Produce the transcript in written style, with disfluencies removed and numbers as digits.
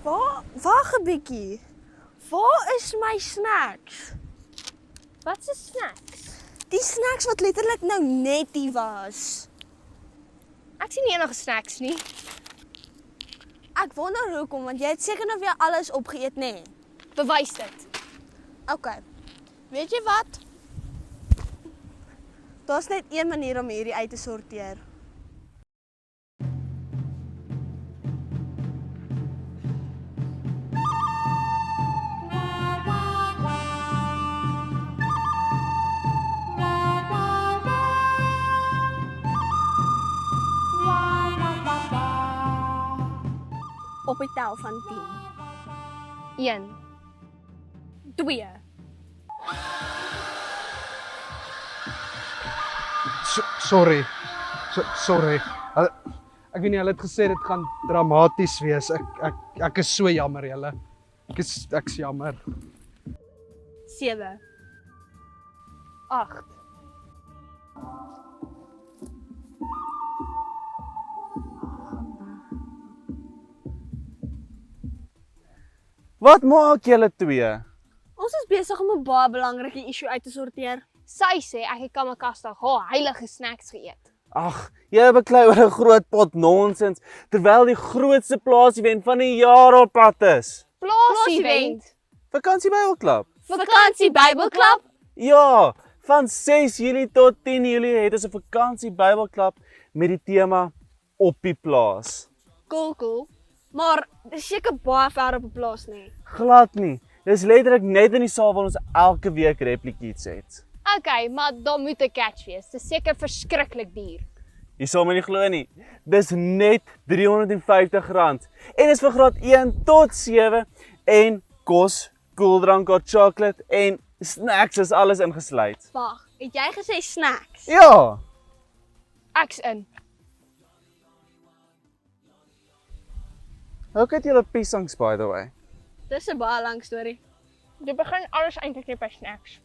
Wag 'n bietjie. Waar is my snacks? Wat is snacks? Die snacks wat letterlik nou net hier was. Ek sien nie enige snacks nie. Ek wonder hoekom, want jy het seker nou weer alles opgeëet, nê? Bewys dit. OK. Weet jy wat? Daar's net een manier om hierdie uit te sorteer. Op die tel van 10. 1 2 Sorry. Sorry. Ek weet nie, hulle het gesê dit gaan dramaties wees. Ek is so jammer, julle. Ek's jammer. 7 8 Wat maak julle twee? Ons is besig om 'n baie belangrike issue uit te sorteer. Sy sê ek het kamakasta heilige snacks geëet. Ag, jy beklei oor 'n groot pot nonsens terwyl die grootste plaas-event van die jaar op pad is. Plaas-event. Vakansie Bybelklub. Vakansie Bybelklub. Ja, van 6 Julie tot 10 Julie het ons 'n vakansie Bybelklub met die tema op die plaas. Cool. Maar dis seker baie ver op 'n plaas nie. Glad nie. Dis letterlik net in die saal waar ons elke week replikies het. Okay, maar daar moet 'n catch wees. Dis seker verskriklik duur. Jy sal my nie glo nie. Dis net R350 en is vir graad 1 tot 7 en kos, koeldrank of chocolate en snacks is alles ingesluit. Wag, het jy gesê snacks? Ja. Ek's in. Hoe kyk julle piesangs by the way? Dis 'n baie lang storie. Jy begin alles eintlik net by snacks.